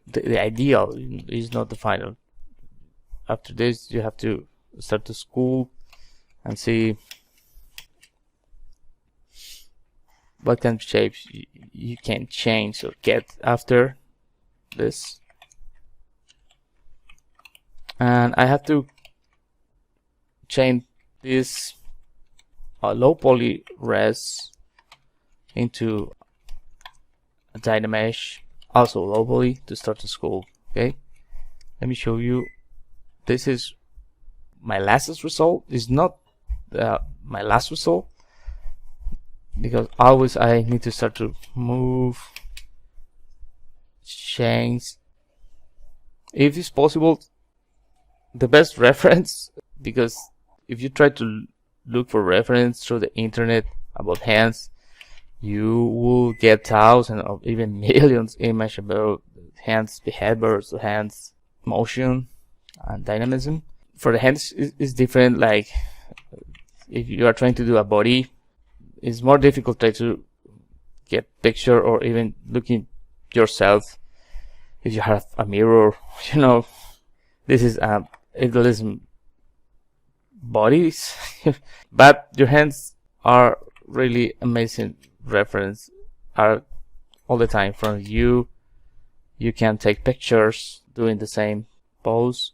the ideal is not the final. After this, you have to start to sculpt and see what kind of shapes you can change or get after this. And I have to change this low poly res into a Dynamesh, also low poly, to start to sculpt. Okay, let me show you. This is my last result. Is not my last result, because always I need to start to move, change, if it's possible, the best reference, because if you try to look for reference through the internet about hands, you will get thousands or even millions images about hands behaviors, hands motion and dynamism. For the hands is different. Like if you are trying to do a body, it's more difficult try to get picture or even looking yourself if you have a mirror. You know, this is a idealism bodies but your hands are really amazing reference, are all the time from you. You can take pictures doing the same pose,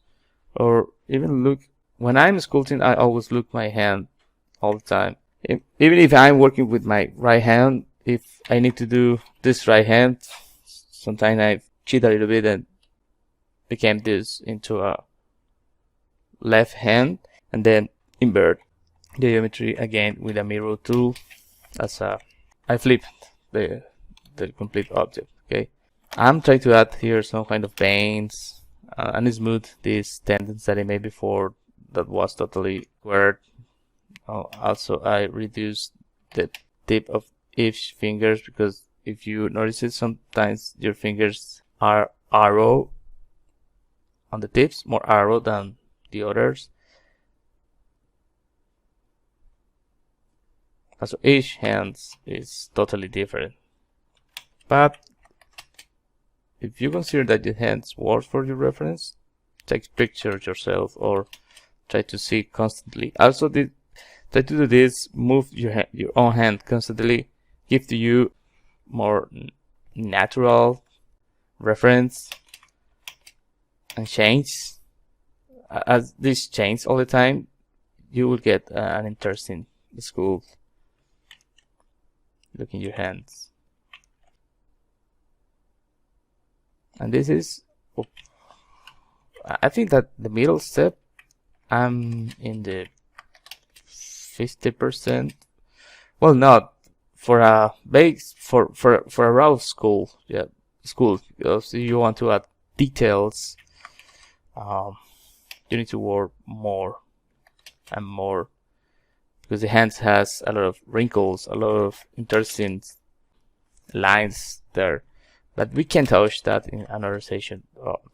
or even look. When I'm sculpting, I always look my hand all the time. Even if I'm working with my right hand, if I need to do this right hand, sometimes I cheat a little bit and became this into a left hand, and then invert the geometry again with a mirror tool. As I flip the complete object. Okay, I'm trying to add here some kind of veins and smooth these tendons that I made before that was totally squared. Also, I reduced the tip of each fingers, because if you notice it, sometimes your fingers are arrow on the tips, more arrow than the others. So each hand is totally different. But if you consider that your hands work for your reference, take pictures yourself or try to see constantly. Also, try to do this, move your own hand constantly, give to you more natural reference and change. As this change all the time, you will get an interesting sculpt. Look in your hands. And this is, I think that the middle step, I'm in the 50%. Well, not for a base, for a raw school. Yeah, school. Because you want to add details, you need to work more and more, because the hands has a lot of wrinkles, a lot of interesting lines there. But we can touch that in another session,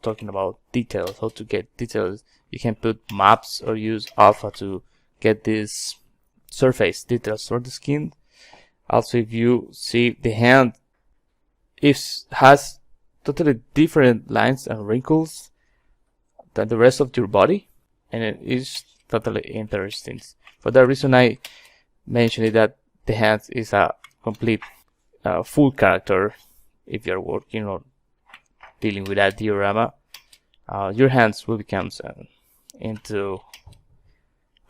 talking about details, how to get details. You can put maps or use alpha to get this surface details for the skin. Also, if you see the hand, has totally different lines and wrinkles than the rest of your body, and it is totally interesting. For that reason, I mentioned that the hand is a complete full character. If you're working or dealing with that diorama, your hands will become into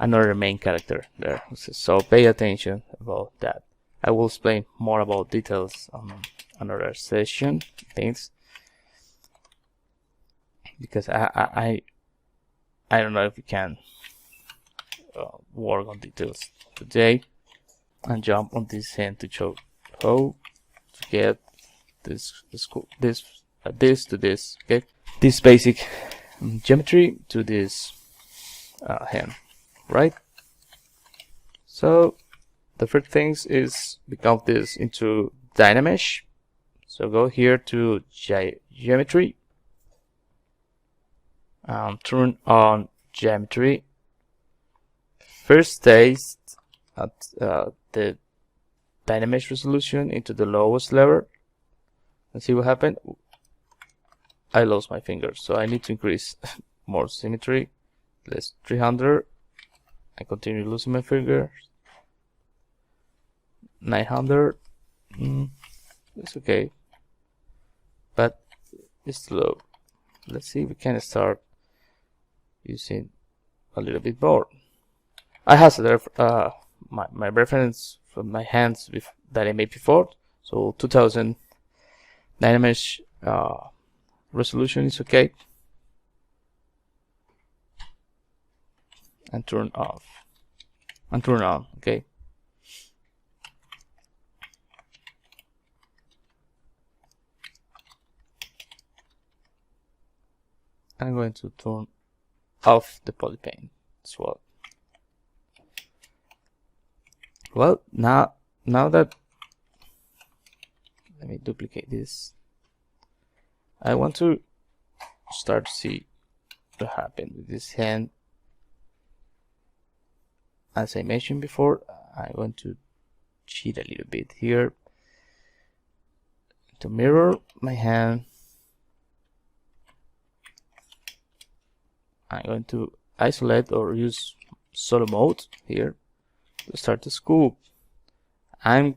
another main character there. So pay attention about that. I will explain more about details on another session. Things, because I don't know if we can work on details today and jump on this hand to show how to get this to this. Okay, this basic geometry to this hand, right? So the first things is become this into Dynamesh. So go here to geometry, turn on geometry. First taste at the Dynamesh resolution into the lowest level and see what happened. I lost my fingers, so I need to increase more symmetry. Let's 300. I continue losing my fingers. 900. It's okay, but it's slow. Let's see if we can start using a little bit more. I have my reference from my hands that I made before, so 2000 Dynamesh resolution is okay. And turn off and turn on. Okay. I'm going to turn off the polypaint as well. Well, now that, let me duplicate this. I want to start to see what happened with this hand. As I mentioned before, I want to cheat a little bit here to mirror my hand. I'm going to isolate or use solo mode here to start to sculpt. I'm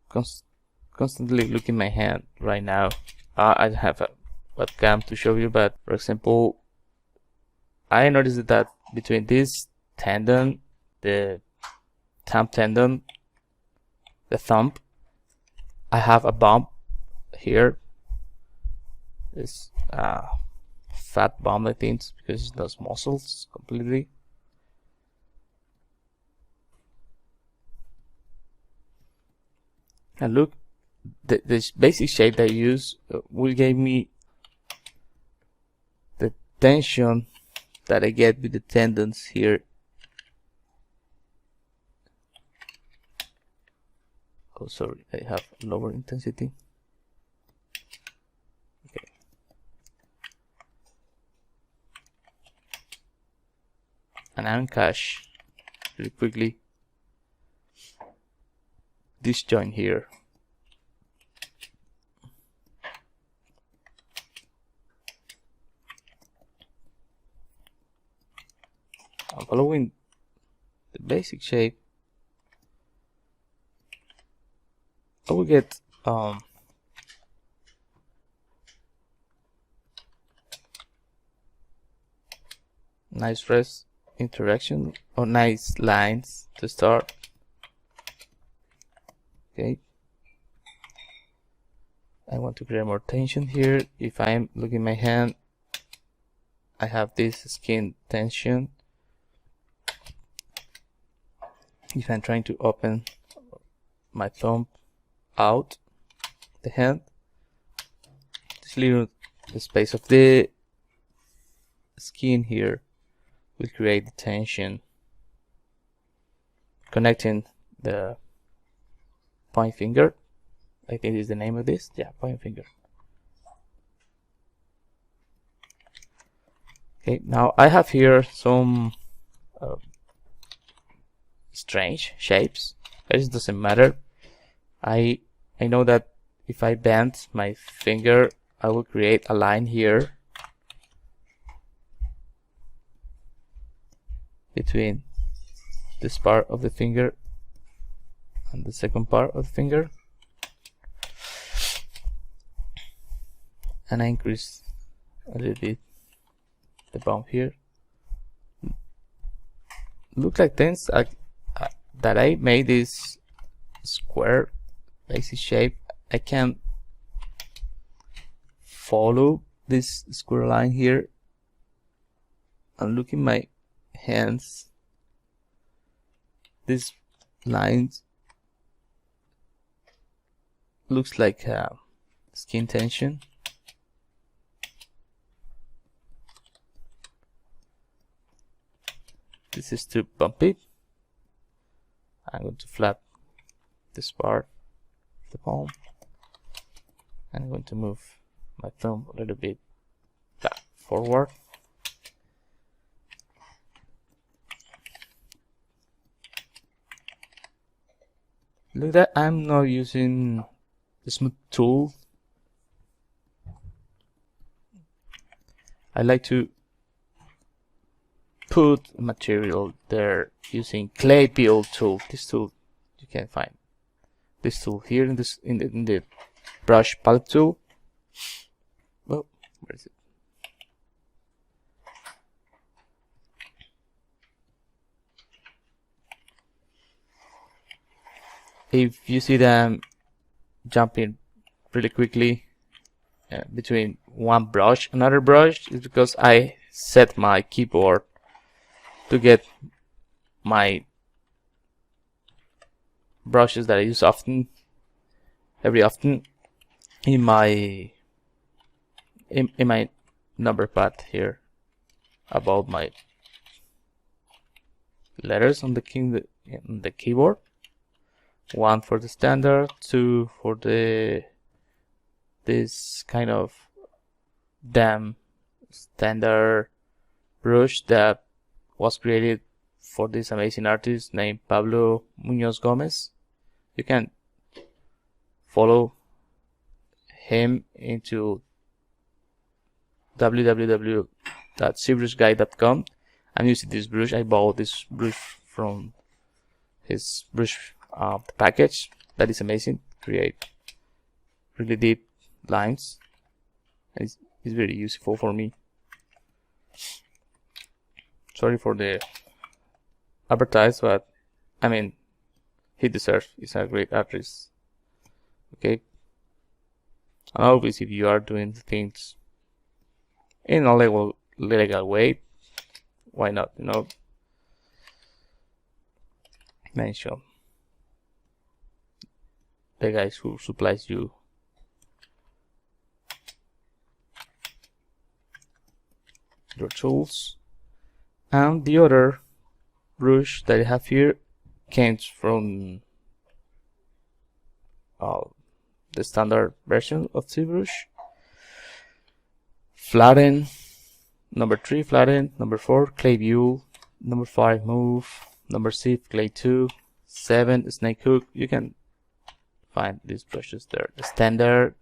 constantly looking at my hand right now. I don't have a webcam to show you, but for example, I noticed that between this tendon, the thumb tendon, the thumb, I have a bump here. It's fat bump, I think, because it's those muscles completely. And look, this basic shape that I use will give me the tension that I get with the tendons here. Oh, sorry, I have lower intensity. Okay. And I'm cache really quickly this joint here. I'm following the basic shape. I will get nice rest interaction or nice lines to start. Okay, I want to create more tension here. If I'm looking at my hand, I have this skin tension. If I'm trying to open my thumb out the hand, this little space of the skin here will create the tension, connecting the point finger. I think is the name of this. Yeah, point finger. Okay, now I have here some strange shapes. It doesn't matter. I know that if I bend my finger, I will create a line here between this part of the finger and the second part of the finger, and I increase a little bit the bump here. Look like this that I made this square basic shape. I can follow this square line here and look in my hands. This line looks like skin tension. This is too bumpy. I'm going to flap this part of the palm. I'm going to move my thumb a little bit back forward. Look that I'm not using the smooth tool. I like to put material there using clay peel tool. This tool you can find this tool here in this in the brush palette tool. Well, where is it? If you see them jumping really quickly between one brush and another brush, it's because I set my keyboard to get my brushes that I use every often in my number pad here about my letters on the keyboard. 1 for the standard, 2 for this kind of damn standard brush that was created for this amazing artist named Pablo Muñoz Gomez. You can follow him into www.cbrushguide.com. I'm using this brush. I bought this brush from his brush package. That is amazing. Create really deep lines. It's very useful for me. Sorry for the advertise, but I mean, he deserves. He's a great artist. Okay. And always, if you are doing things in a legal way, why not? You know, mention the guys who supplies you your tools. And the other brush that I have here came from the standard version of ZBrush. Flatten, number 3 flatten, number 4 clay view, number 5 move, number 6 clay 2, 7 snake hook. You can find these brushes there. The standard,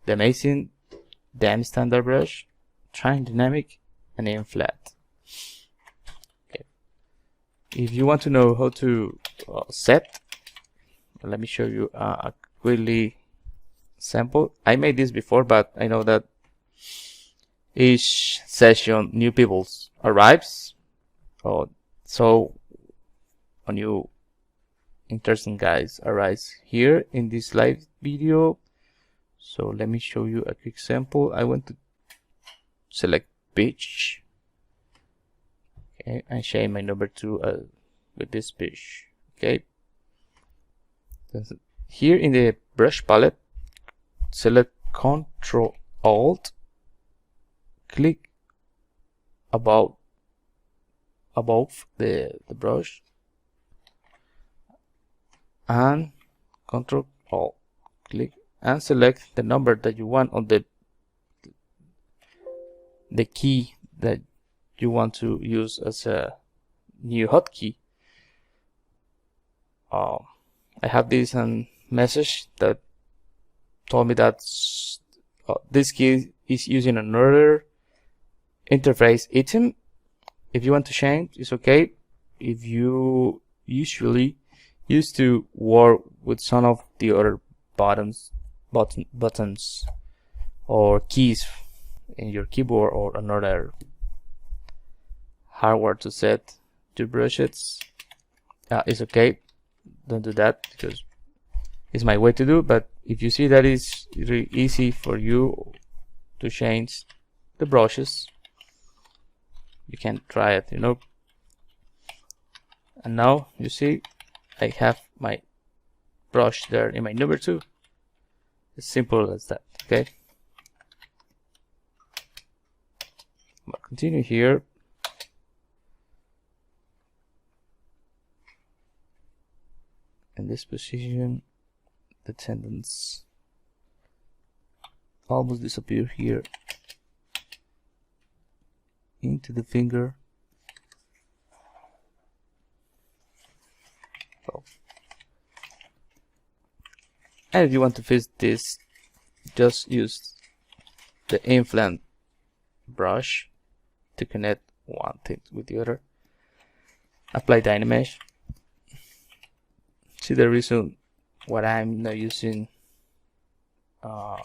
the amazing damn standard brush, trying dynamic, and aim flat. Okay. If you want to know how to set, let me show you a quickly sample. I made this before, but I know that each session new people arrives, so a new interesting guys arrives here in this live video. So let me show you a quick sample. I want to select pitch, okay, and change my number 2 with this pitch. Okay, here in the brush palette, select Ctrl Alt, click above the brush, and Ctrl Alt, click and select the number that you want on the key that you want to use as a new hotkey. I have this message that told me that this key is using another interface item. If you want to change, it's okay. If you usually used to work with some of the other buttons or keys in your keyboard or another hardware to set your brushes, it's okay. Don't do that because it's my way to do. But if you see that it's really easy for you to change the brushes, you can try it, you know. And now you see I have my brush there in my number 2. As simple as that. Okay, I'll continue here. In this position, the tendons almost disappear here into the finger. So, and if you want to fix this, just use the inflant brush to connect one thing with the other. Apply Dynamesh. See the reason why I'm not using the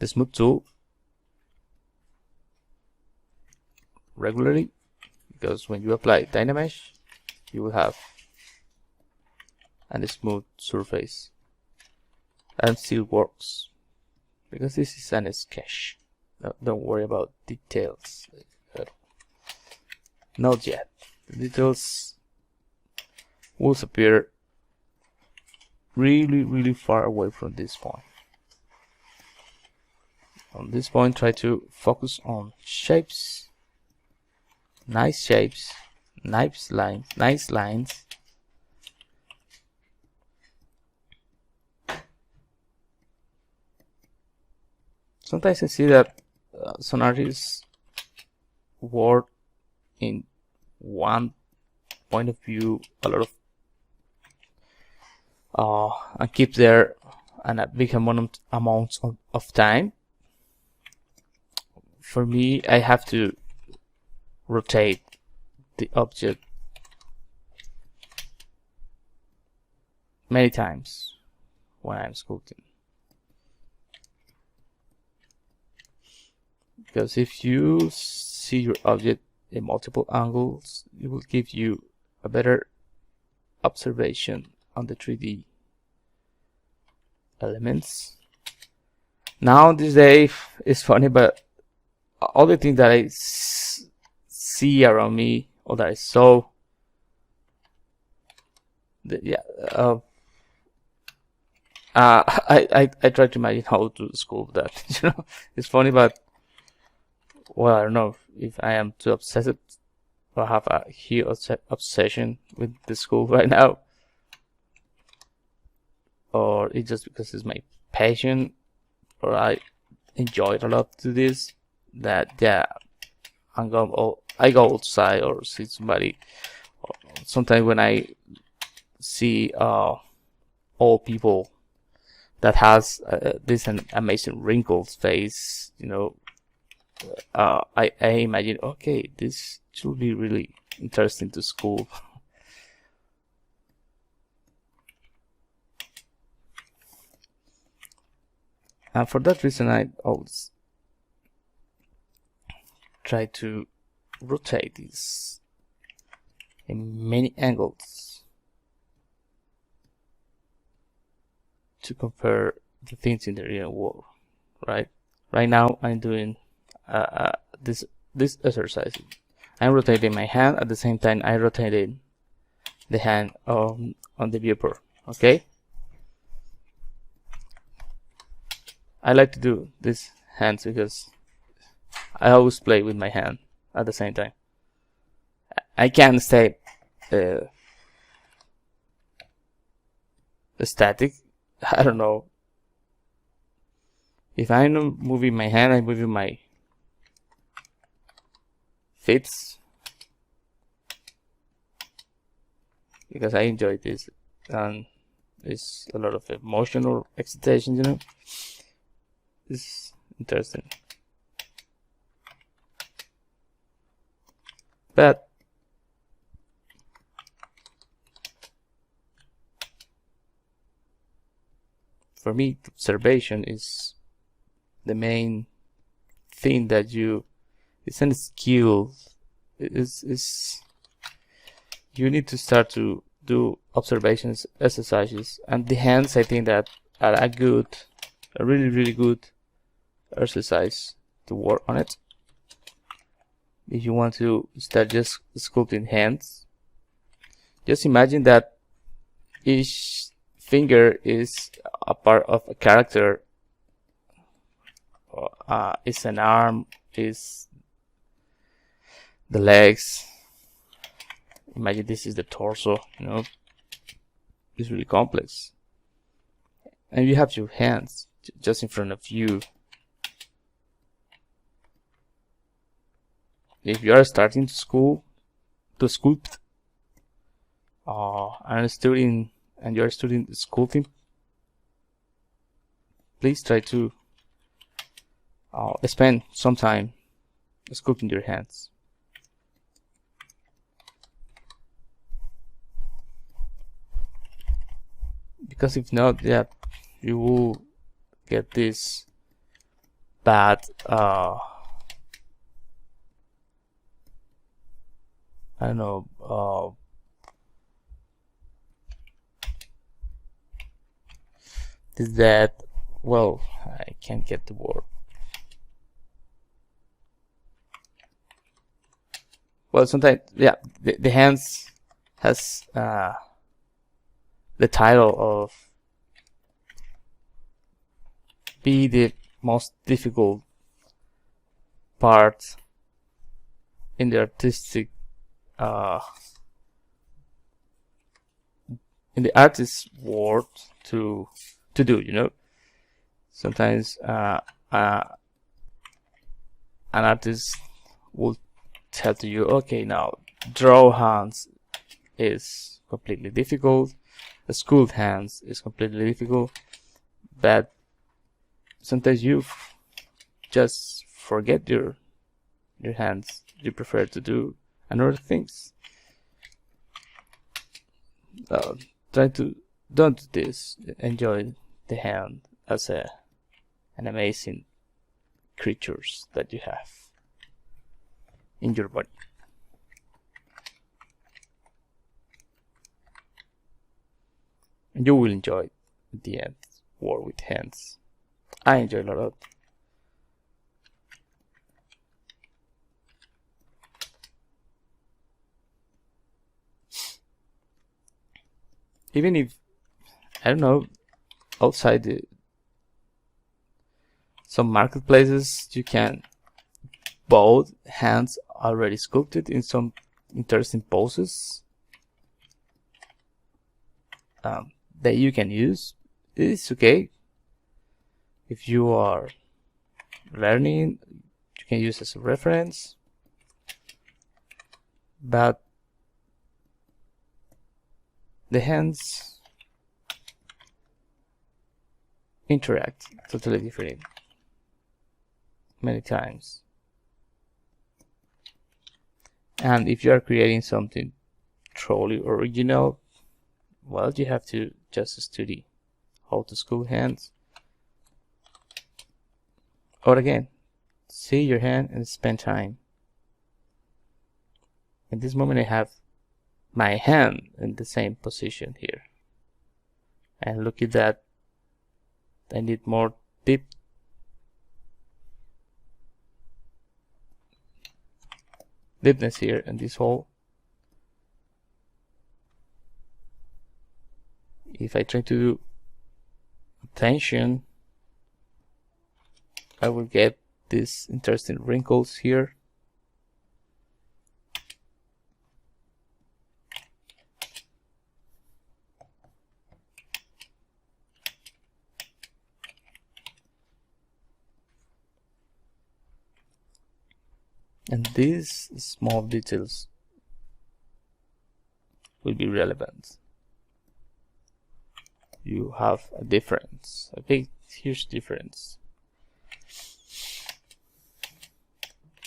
smooth tool regularly, because when you apply Dynamesh, you will have a smooth surface, and still works because this is an sketch. No, don't worry about details. Not yet. The details will appear really far away from this point. On this point, try to focus on shapes, nice shapes, nice lines. Sometimes I see that some artists work in one point of view a lot of and keep there a big amount of time. For me, I have to rotate the object many times when I'm sculpting, because if you see your object in multiple angles, it will give you a better observation on the 3D elements. Now this day is funny, but all the things that I see around me, or that I saw, I try to imagine how to sculpt that. You know, it's funny, but well, I don't know if I am too obsessed or have a huge obsession with the sculpt right now, or it's just because it's my passion, or I enjoy it a lot to this, that yeah, I go outside or see somebody. Sometimes when I see old people that has this an amazing wrinkles face, you know, I imagine, okay, this should be really interesting to sculpt. And for that reason, I always try to rotate this in many angles to compare the things in the real world. Right now I'm doing this exercise. I'm rotating my hand at the same time I rotated the hand on the viewport. Okay, I like to do these hands because I always play with my hand at the same time. I can't stay static. I don't know. If I'm not moving my hand, I'm moving my feet, because I enjoy this, and it's a lot of emotional excitation, you know. It's interesting. But for me, observation is the main thing that it's a skill. Is you need to start to do observations exercises, and the hands, I think, that are a really good exercise to work on it. If you want to start just sculpting hands, just imagine that each finger is a part of a character. It's an arm, is the legs. Imagine this is the torso, you know. It's really complex. And you have your hands just in front of you. If you are starting to sculpt, and you are studying sculpting, please try to spend some time sculpting your hands. Because if not, yeah, you will get this bad I don't know, is that, well, I can't get the word. Well, sometimes, yeah, the hands has the title of be the most difficult part in the artistic in the artist's world to do, you know. Sometimes an artist will tell to you, okay, now draw hands is completely difficult, the sculpt hands is completely difficult, but sometimes you just forget your hands. You prefer to do another things. Try to don't do this. Enjoy the hand as an amazing creatures that you have in your body. And you will enjoy the end work with hands. I enjoy a lot. Even if, I don't know, outside some marketplaces you can buy hands already sculpted in some interesting poses that you can use. It's okay. If you are learning, you can use as a reference, but the hands interact totally different many times. And if you are creating something truly original, well, you have to just study how to sculpt hands. Or again, see your hand and spend time. In this moment I have my hand in the same position here. And look at that. I need more deepness here in this hole. If I try to do tension, I will get these interesting wrinkles here. And these small details will be relevant. You have a difference, a big, huge difference.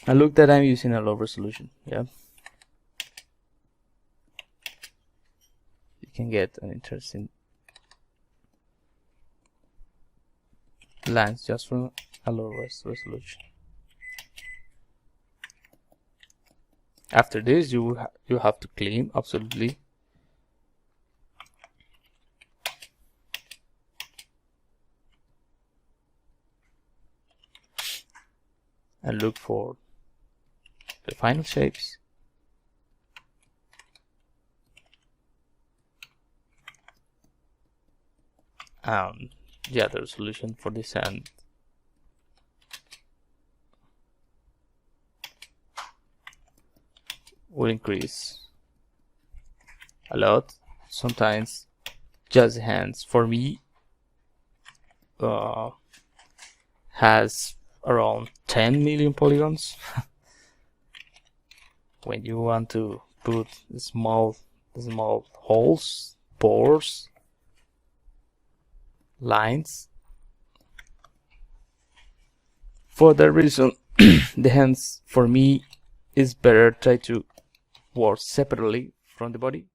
And look that I'm using a low resolution, yeah. You can get an interesting lines just from a low resolution. After this, you have to clean absolutely. And look for the final shapes. Yeah, the resolution for this end will increase a lot. Sometimes just hands for me has around 10 million polygons. When you want to put small holes, pores, lines. For that reason, the hands for me is better try to work separately from the body.